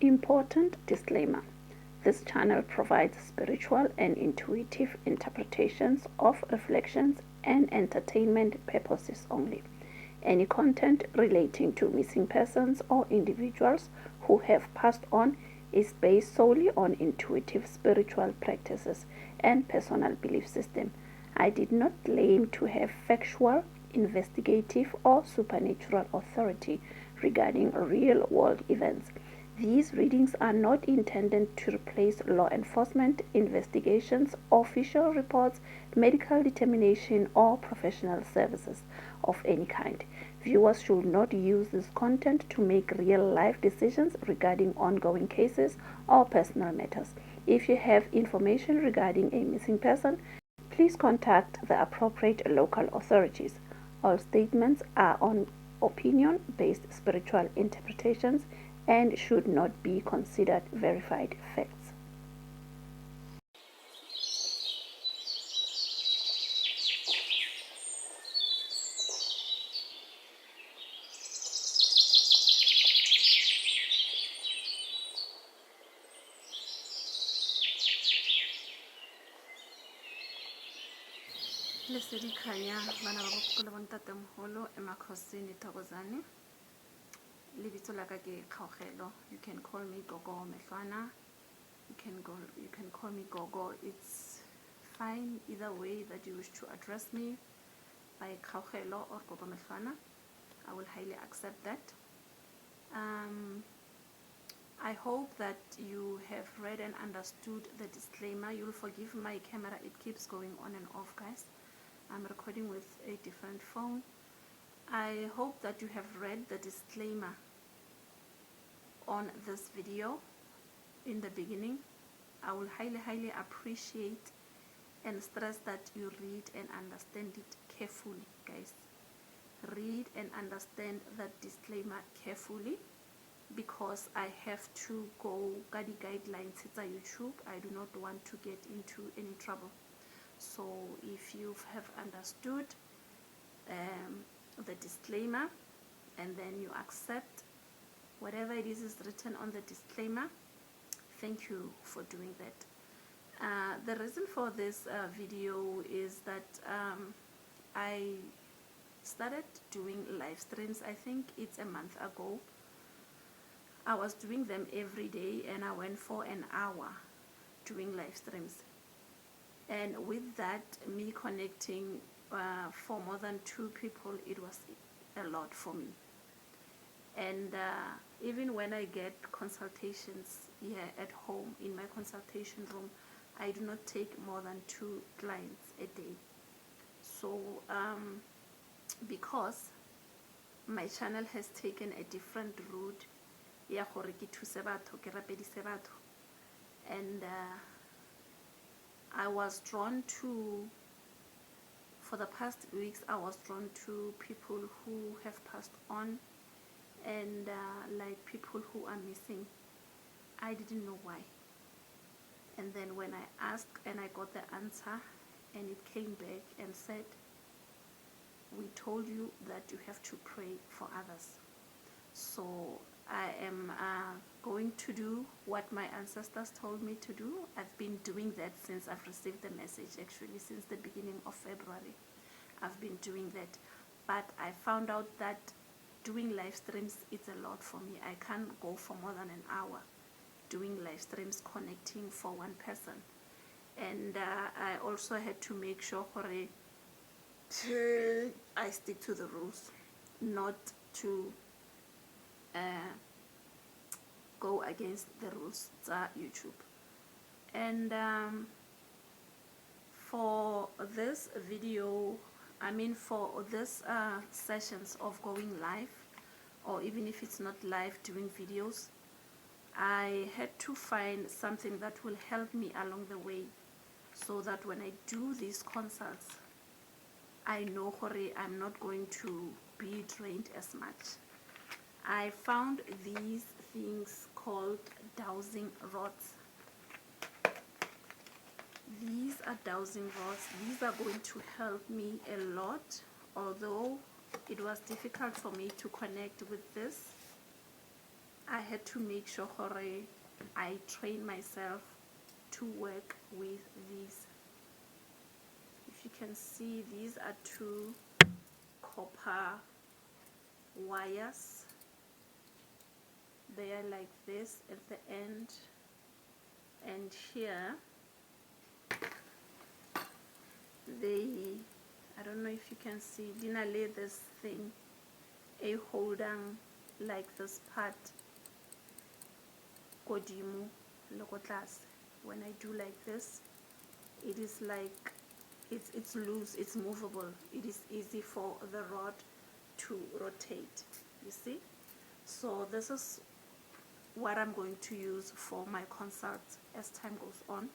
Important disclaimer: this channel provides spiritual and intuitive interpretations of reflections and entertainment purposes only. Any content relating to missing persons or individuals who have passed on is based solely on intuitive spiritual practices and personal belief system. I did not claim to have factual, investigative, or supernatural authority regarding real-world events. These readings are not intended to replace law enforcement investigations, official reports, medical determination, or professional services of any kind. Viewers should not use this content to make real-life decisions regarding ongoing cases or personal matters. If you have information regarding a missing person, please contact the appropriate local authorities. All statements are on opinion-based spiritual interpretations and should not be considered verified facts. Lesedi khanya bana ba bokolo bontatemogolo emakhosini thokozane lebitso la ka ke Kgaogelo. You can call me Gogo Mehlwana. You can call me Gogo. It's fine either way that you wish to address me, by Kgaogelo or Gogo Mehlwana. I will highly accept that. I hope that you have read and understood the disclaimer. You'll forgive my camera, it keeps going on and off, guys. I'm recording with a different phone. I hope that you have read the disclaimer on this video in the beginning. I will highly appreciate and stress that you read and understand it carefully, guys. Read and understand that disclaimer carefully, because I have to go guide guidelines. It's a YouTube. I do not want to get into any trouble. So if you have understood the disclaimer and then you accept whatever it is written on the disclaimer, thank you for doing that. The reason for this video is that I started doing live streams. I think it's a month ago. I was doing them every day and I went for an hour doing live streams. And with that, me connecting for more than 2 people, it was a lot for me. And even when I get consultations here at home in my consultation room, I do not take more than 2 clients a day. So because my channel has taken a different route, and I was drawn to, for the past weeks, I was drawn to people who have passed on and like people who are missing. I didn't know why. And then when I asked and I got the answer, and it came back and said, we told you that you have to pray for others. So I am going to do what my ancestors told me to do. I've been doing that since I've received the message, actually since the beginning of February. I've been doing that. But I found out that doing live streams, it's a lot for me. I can't go for more than an hour doing live streams, connecting for one person. And I also had to make sure I stick to the rules, not to go against the rules of YouTube. And for this video, for this sessions of going live, or even if it's not live, doing videos, I had to find something that will help me along the way, so that when I do these consults, I know I'm not going to be drained as much. I found these things called dowsing rods. These are dowsing rods. These are going to help me a lot, although it was difficult for me to connect with this. I had to make sure I train myself to work with these. If you can see, these are two copper wires. They are like this at the end, and here they, I don't know if you can see, Dina lay this thing, a holding like this part godimo loko tlase. When I do like this, it is like it's loose, it's movable, it is easy for the rod to rotate, you see. So this is what I'm going to use for my concerts as time goes on,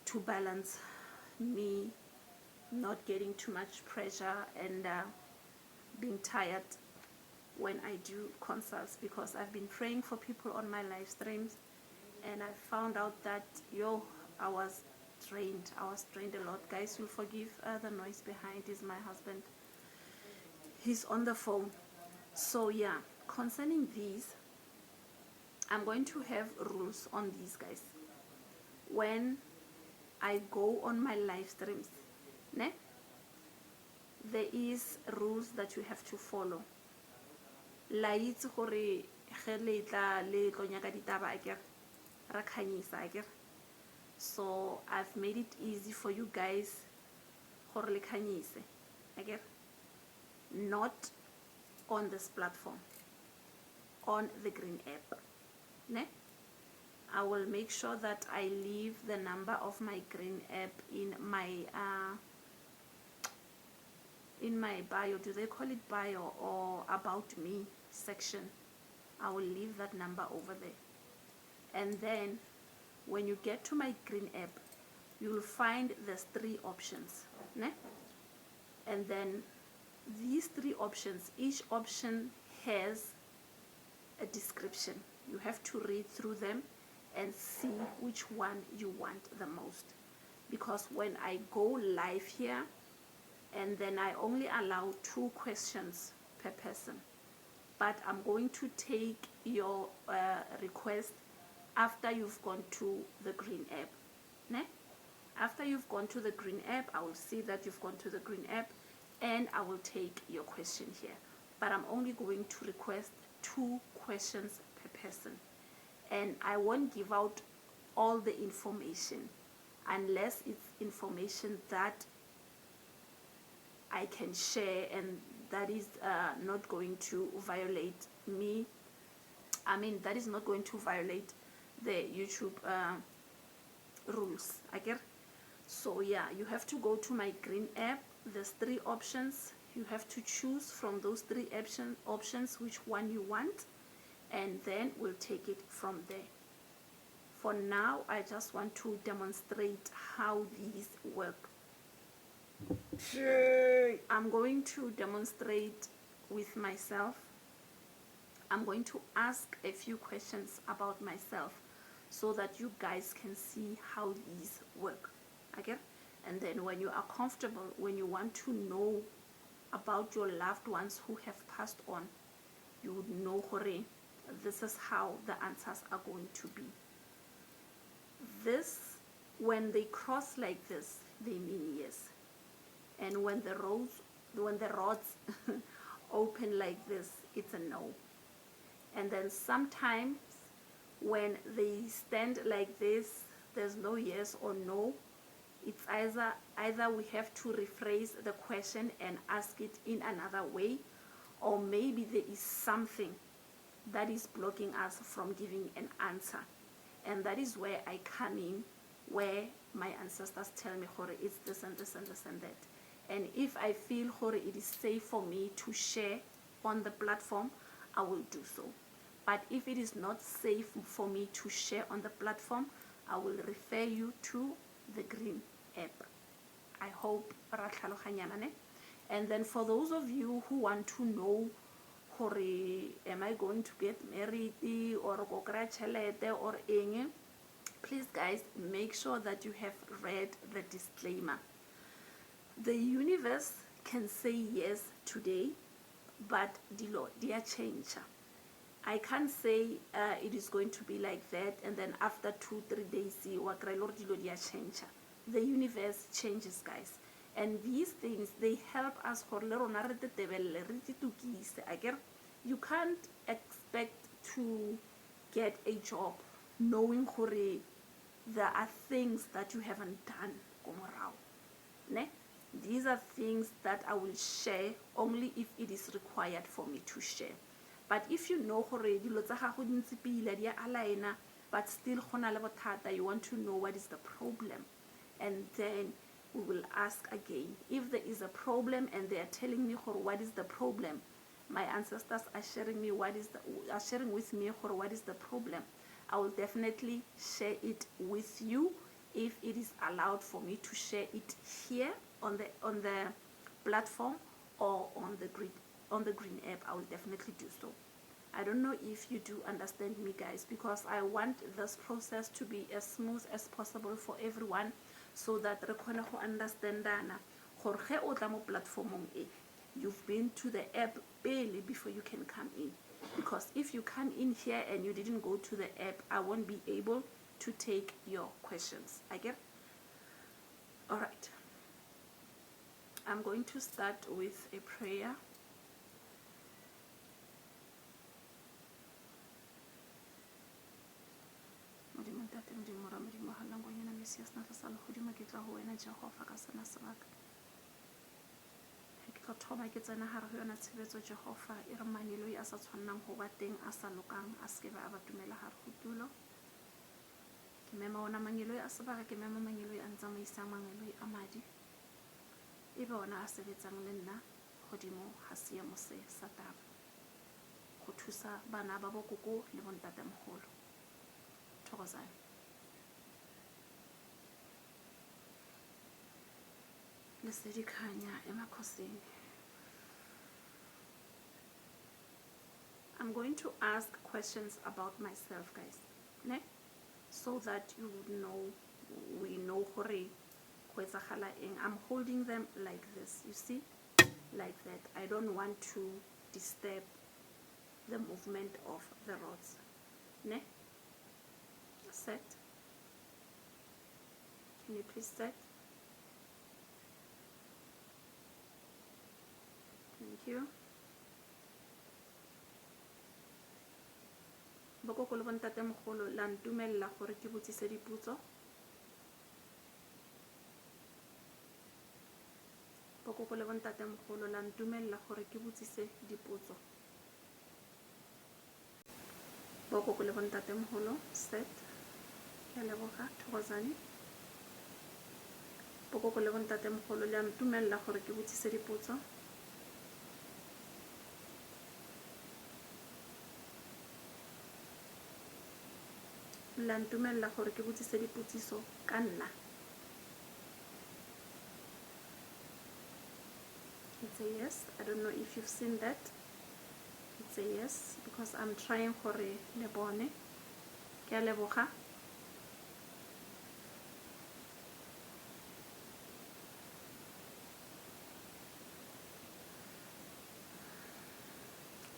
to balance me not getting too much pressure and being tired when I do consults, because I've been praying for people on my live streams, and I found out that I was drained a lot. Guys, you'll forgive the noise behind. Is my husband, he's on the phone. So yeah, concerning these, I'm going to have rules on these, guys, when I go on my live streams, ne? There is rules that you have to follow. La itse gore ge le tla le tlo nyaka ditaba akere ra khanyisa akere. So I've made it easy for you guys gore le khanyise akere. Not on this platform, on the green app, ne? I will make sure that I leave the number of my green app in my bio. Do they call it bio or about me section? I will leave that number over there. And then when you get to my green app, you'll find there's 3 options, ne? And then these 3 options, each option has a description. You have to read through them and see which one you want the most, because when I go live here, and then I only allow 2 questions per person, but I'm going to take your request after you've gone to the green app, ne? After you've gone to the green app, I will see that you've gone to the green app, and I will take your question here, but I'm only going to request 2 questions per person, and I won't give out all the information unless it's information that I can share and that is not going to violate me. I mean, that is not going to violate the YouTube rules. Okay? So yeah, you have to go to my green app. There's 3 options. You have to choose from those 3 options which one you want, and then we'll take it from there. For now, I just want to demonstrate how these work. I'm going to demonstrate with myself. I'm going to ask a few questions about myself so that you guys can see how these work. Okay? And then when you are comfortable, when you want to know about your loved ones who have passed on, you would know, hore, this is how the answers are going to be. This, when they cross like this, they mean yes. And when the rods open like this, it's a no. And then sometimes when they stand like this, there's no yes or no. It's either we have to rephrase the question and ask it in another way, or maybe there is something that is blocking us from giving an answer. And that is where I come in, where my ancestors tell me, hore, it's this and this and this and that. And if I feel, hore, it is safe for me to share on the platform, I will do so. But if it is not safe for me to share on the platform, I will refer you to the green app. I hope ra tlhaloganyana ne. And then for those of you who want to know, hore, am I going to get married or go kry tšhelete or eng, please guys, make sure that you have read the disclaimer. The universe can say yes today, but dilo dia change. I can't say it is going to be like that, and then after 2-3 days, the universe changes, guys. And these things, they help us. You can't expect to get a job knowing there are things that you haven't done. Ne? These are things that I will share only if it is required for me to share. But if you know but still you want to know what is the problem, and then we will ask again. If there is a problem and they are telling me what is the problem, my ancestors are sharing with me what is the problem, I will definitely share it with you if it is allowed for me to share it here on the platform or on the green app. I will definitely do so. I don't know if you do understand me, guys, because I want this process to be as smooth as possible for everyone, so that re kgone go understandana gore ge o tla mo platformong e, you've been to the app barely before you can come in. Because if you come in here and you didn't go to the app, I won't be able to take your questions. I get? Alright. I'm going to start with a prayer. Ke thoma ke tsena gare go yona tshebetso Jehova e re mangelo a sa tshwannang go ba teng a sa lokang a se ke ba tumela gare go tulo. Ke mema ona mangelo a sebaka, ke mema mangelo a ntsamaisang, mangelo a madi e be ona a sebetsang le nna godimo ga seemo se sa taba go thusa bana ba bokoko le bontatemogolo. Thokozane. Lesedi khanya emakhosini. I'm going to ask questions about myself, guys, ne? So that you would know, we know gore go etsagala eng. I'm holding them like this, you see, like that. I don't want to disturb the movement of the rods, ne? Set. Can you please set? Thank you. Bokoko le bontatemogolo la ntumella gore ke botsise dipotso. Bokoko le bontatemogolo la ntumella gore ke botsise dipotso. Bokoko le bontatemogolo, set. Ke a leboga, thokozane. Bokoko le bontatemogolo la ntumella gore ke botsise dipotso. La ntumella gore ke botsise dipotsiso ka nna. It's a yes. I don't know if you've seen that. It's a yes because I'm trying gore le bone. Ke a leboga.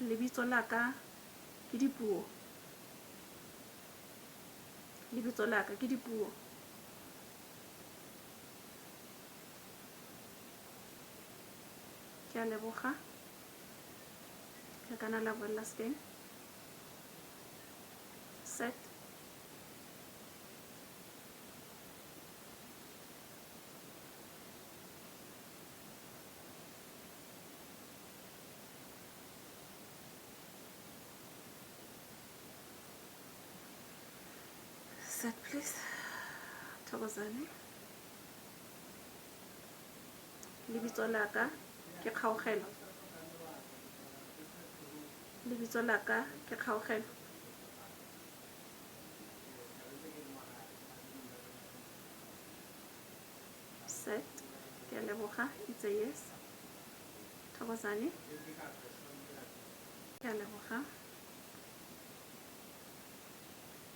Lebitso la ka ke dipuo. Lebitso la ka ke dipuo. Ke a leboga. Ke kana la bolla skeng. Set. Set, please. Thokozane. Lebitso la ka ke kgaogelo. Lebitso la ka ke kgaogelo. Set. Ke a leboga. It's a yes. Thokozane. Ke a leboga.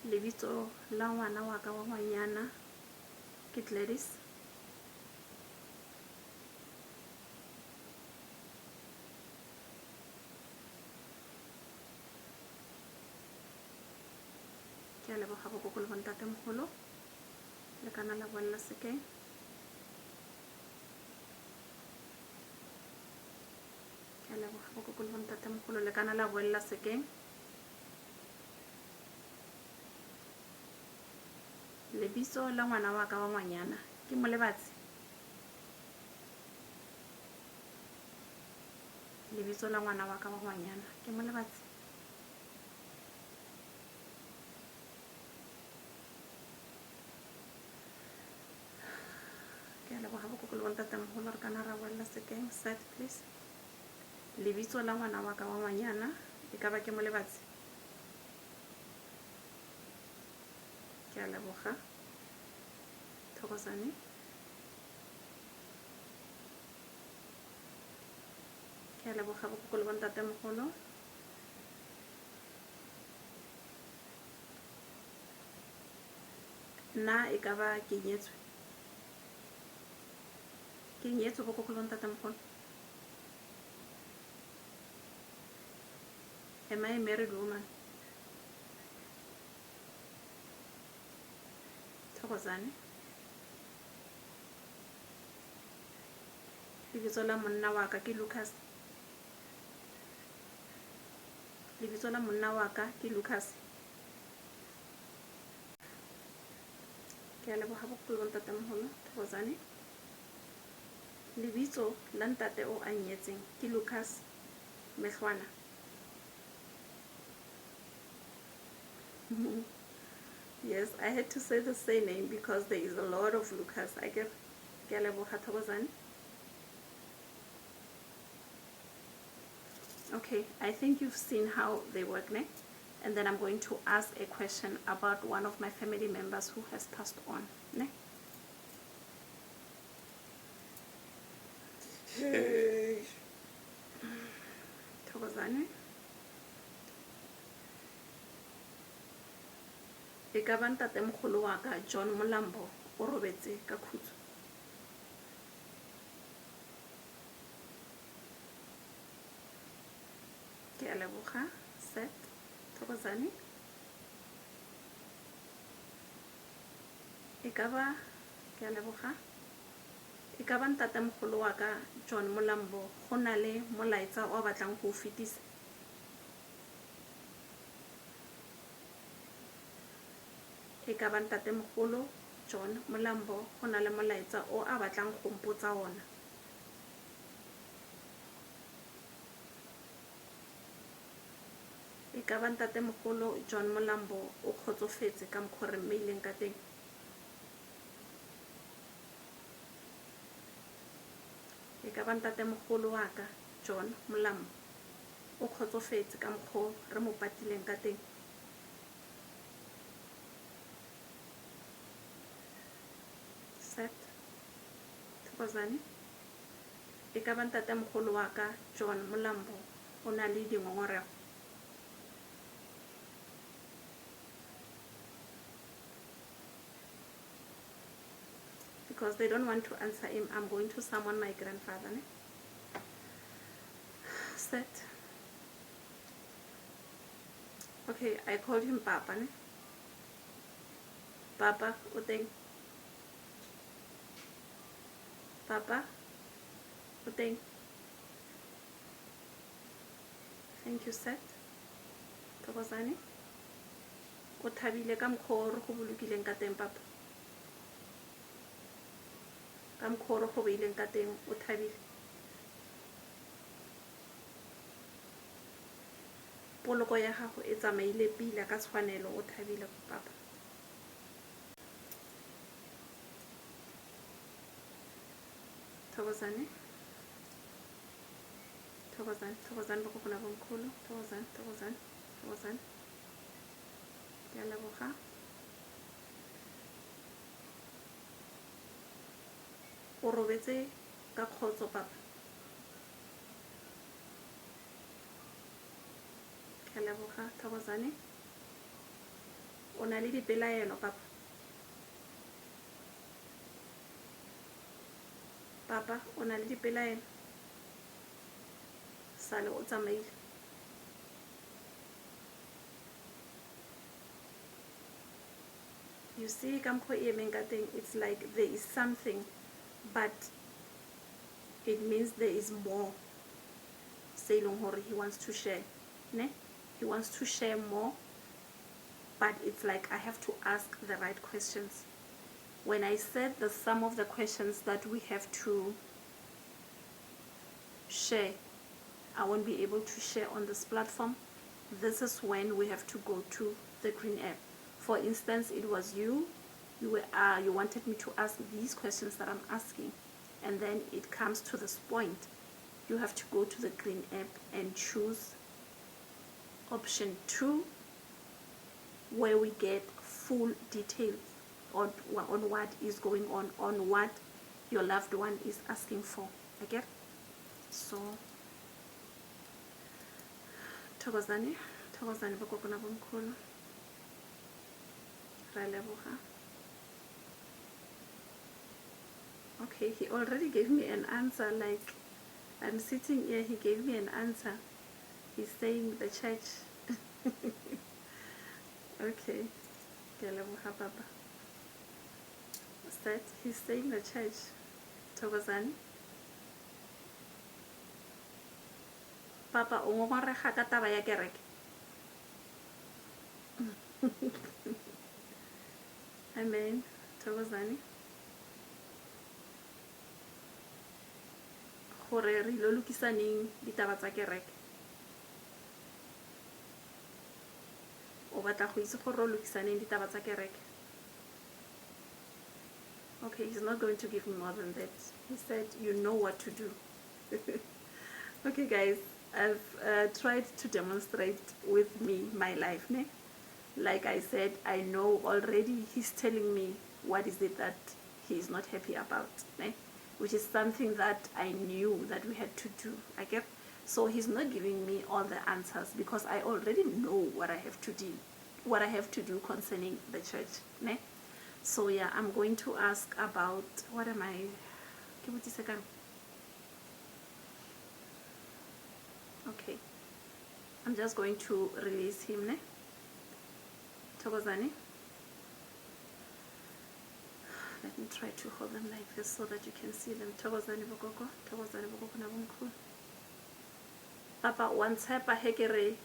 Lebitso la ngwana wa ka wa ngwanyana ke Gladys. ke a leboga bokoko le bontatemogolo le kana la boela sekeng ke a leboga bokoko le bontatemogolo le kana la boela sekeng lebitso la ngwana wa ka wa ngwanyana ke Molebatsi lebitso la ngwana wa ka wa ngwanyana ke Molebatsi ke a leboga bokoko le bontatemogolo re kana ra boela sekeng set please lebitso la ngwana wa ka wa ngwanyana e ka ba ke Molebatsi ke a leboga thokozane ke a leboga bokoko le bontatemogolo nna e ka ba ke nyetswe bokoko le bontatemogolo am I a married woman thokozane lebitso la monna wa ka ke Lucas lebitso la monna wa ka ke Lucas ke a leboga bokoko le bontatemogolo thokozane lebitso la ntate o a nyetseng ke Lucas Mehlwana yes, I had to say the same name because there is a lot of Lucas. I get ke a leboga thokozane okay, I think you've seen how they work ne? And then I'm going to ask a question about one of my family members who has passed on ne? thokozane e ka ba ntatemogolo wa ka John Molambo o robetse ka khutso ke a leboga set thokozane e ka ba ke a leboga e ka ba ntatemogolo wa ka John Molambo go na le molaetsa o batlang go fetisa e ka ba ntatemogolo John Molambo go na le molaetsa o a batlang go mpotsa ona e ka ba ntatemogolo John Molambo o kgotsofetse ka mokgwa re mmeileng ka teng e ka ba ntatemogolo wa ka John Molambo o kgotsofetse ka mokgwa re mo patileng ka teng set thokozane e ka ba ntatemogolo wa ka John Molambo o na le dingongorego because they don't want to answer him I'm going to summon my grandfather ne? Set okay, I called him Papa ne? Papa o teng Papa o teng thank you set thokozane o thabile ka mokgwa re go bolokileng ka teng Papa ka mokgwa re go beileng ka teng o thabile poloko ya gago e tsamaile pila ka tshwanelo o thabile Papa thokozane thokozane bokoko na bonkgolo thokozane ke a leboga o robetse ka kgotso Papa ke a leboga thokozane o na le dipelaelo Papa Papa o na le dipelaelo sale o tsamaile You see, it's like there is something, but it means there is more. Say he wants to share, ne? He wants to share more, but it's like I have to ask the right questions. When I said that some of the questions that we have to share, I won't be able to share on this platform. This is when we have to go to the green app. For instance, it was you wanted me to ask these questions that I'm asking, and then it comes to this point. You have to go to the green app and choose option 2, where we get full details on what is going on what your loved one is asking for. Okay? So thokozani bakoko na bomkhulu, ra leboga. Okay, he already gave me an answer. Like, I'm sitting here, he gave me an answer. He's saying the church. Okay, Papa. That he's saying the church. Thokozani. Papa, o ngongorega ka taba ya kereke. Amen. Thokozani. Gore re lo lokisaneng ditaba tsa kereke. O batla go itse gore o lokisaneng ditaba tsa kereke. Okay, he's not going to give me more than that. He said, you know what to do. Okay, guys, I've tried to demonstrate with me my life. Ne? Like I said, I know already he's telling me what is it that he is not happy about, ne? Which is something that I knew that we had to do. Okay? So he's not giving me all the answers because I already know what I have to do concerning the church. Ne? So yeah, I'm going to ask about, what am I? Okay, I'm just going to release him. Ne? Thokozani. Let me try to hold them like this so that you can see them. Thokozani bokoko, thokozani bokoko na bomkhulu. Papa, once hepa heke re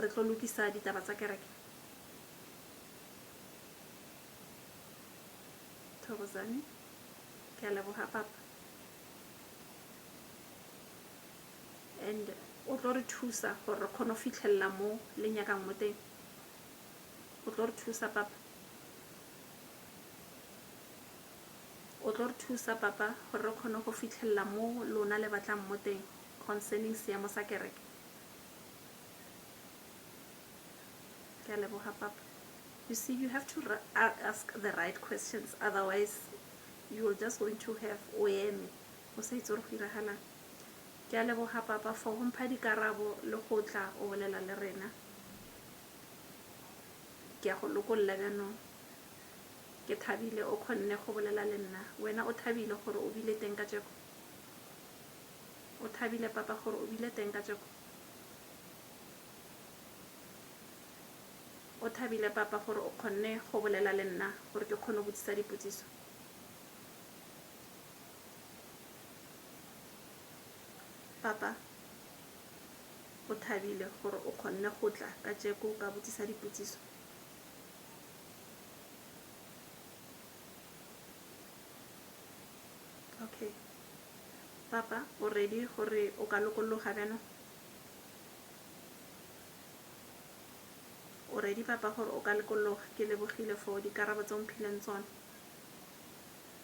tlo lokisa ditaba tsa kereke. Thokozani. Ke a leboga papa. And o tlo re thusa gore re kgone go fitlhelela mo le nyakang mo teng. O tlo re thusa papa. O tlo re thusa papa gore re kgone go fitlhelela mo lona le batlang mo teng concerning seemo sa kereke. Ke a leboga papa. You see, you have to ask the right questions, otherwise you're just going to have oeme o sa itse gore go diragalang. Ke a leboga papa for go mpha dikarabo le go tla o bolela le rena. Ke a go lokolla jaanong. Ke thabile o kgonne go bolela le nna. Wena o thabile gore o bile teng ka jeko. O thabile papa gore o bile teng ka jeko. O thabile papa gore o kgonne go bolela le nna gore ke kgone go botsisa dipotsiso. Papa, o thabile gore o kgonne go tla ka jeko ka botsisa dipotsiso. Okay. Papa, o ready gore o ka lokologa bjana? O ready papa gore o ka lokologa? Ke lebogile for dikarabo tse o mphileng tsone.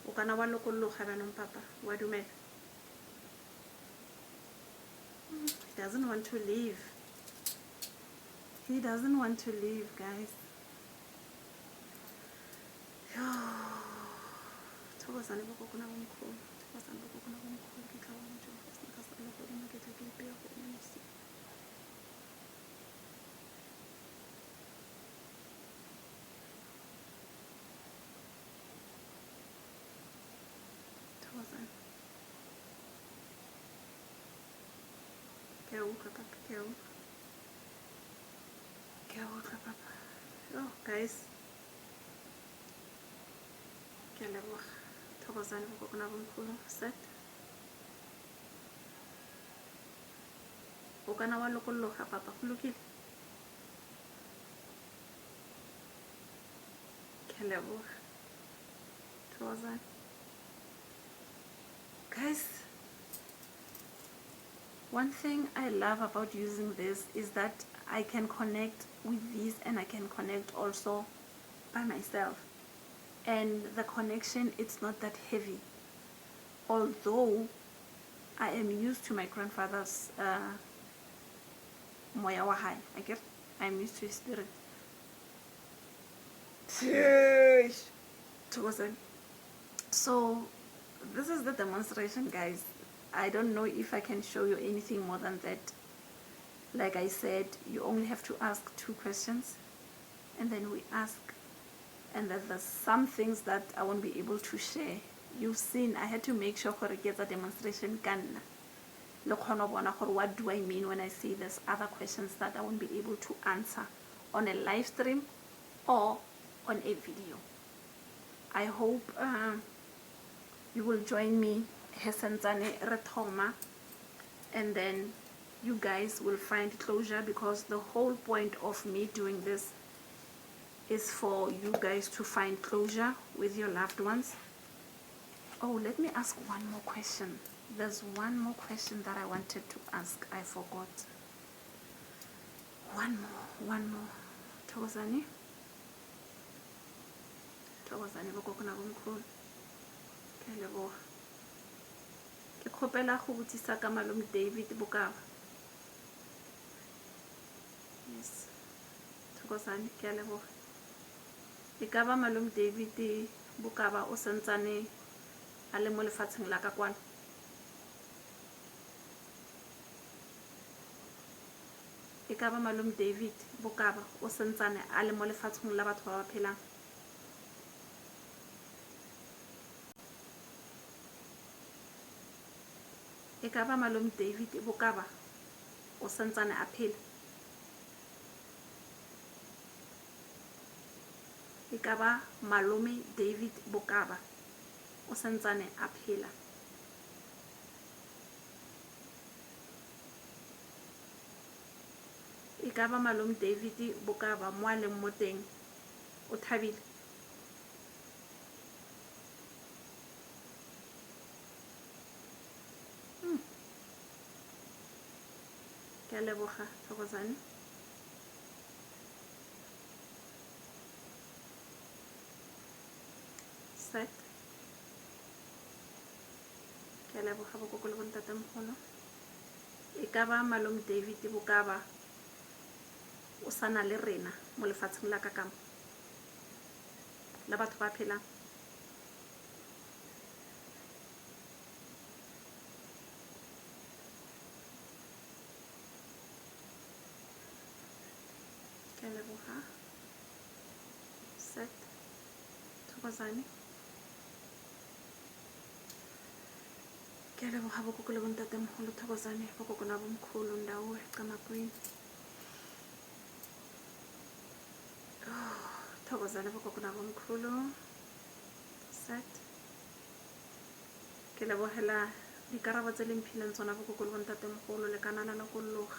O kana wa lokologa bjanong papa? Wa dumela? He doesn't want to leave. He doesn't want to leave, guys. Thokozani bokoko na bomkhulu. Thokozani bokoko na bomkhulu. Ke tla wa motho go se ka sa le go dina ke tla ke ipea go nna se. Thokozani. Ke a utlwa papa, ke a utlwa. Ke a utlwa papa. Oh, guys. ke leboga thokozane bokokona bomkhulu set o kana wa lokologa papa go lokile ke leboga thokozane guys. One thing I love about using this is that I can connect with these and I can connect also by myself, and the connection, it's not that heavy, although I am used to my grandfather's moya wa hai. I get I'm used to his spirit. So this is the demonstration, guys. I don't know if I can show you anything more than that. Like I said, you only have to ask 2 questions, and then we ask, and then there's some things that I won't be able to share. You've seen I had to make sure to get a demonstration. What do I mean when I say there's other questions that I won't be able to answer on a live stream or on a video. I hope you will join me, and then you guys will find closure, because the whole point of me doing this is for you guys to find closure with your loved ones. Oh, let me ask one more question. There's one more question that I wanted to ask. I forgot. One more. Thokozane bokokona bomkhulu ke leboga ke kgopela go botsisa ka malome David Bokaba. Yes, Thokozane ke leboga. E ka ba malome David Bokaba o sentsane a le mo lefatsheng la ka kwana? E ka ba malome David Bokaba o sentsane a le mo lefatsheng la batho ba ba phelang? E ka ba malome David Bokaba o sentsane a phela? E ka ba malome David Bokaba o sentsane a phela? E ka ba malome David Bokaba mo a leng mo teng o thabile? Ke leboga Thokozane. Set. Ke leboga bokoko le bontatemogolo. E ka ba malome David Bokaba o sana le rena mo lefatsheng la kakamo la batho ba phelang? Ke leboga. Set. Thokozane. Ke leboga bokoko le bontatemogolo. Thokozane bokokona bomkhulu ndawo Camakwini. Thokozane bokokona bomkhulu. Set. Ke lebogela dikarabo tse le mphileng tsona bokoko le bontatemogolo le kanana la go loga.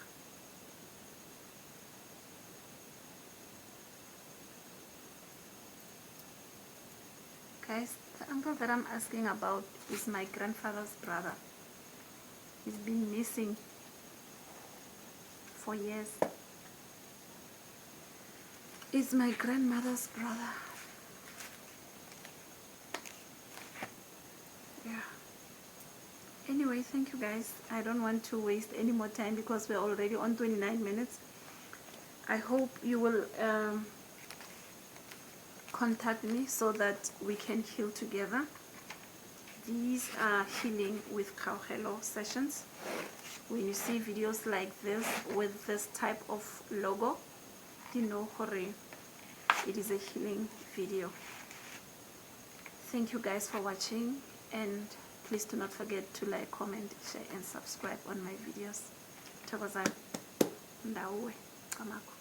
Guys, the uncle that I'm asking about is my grandfather's brother. He's been missing for years. It's my grandmother's brother. Yeah. Anyway, thank you guys. I don't want to waste any more time because we're already on 29 minutes. I hope you will contact me so that we can heal together. These are healing with Kaugelo sessions. When you see videos like this with this type of logo, you know it is a healing video. Thank you guys for watching, and please do not forget to like, comment, share and subscribe on my videos. Thokozane ndawe Camakwini.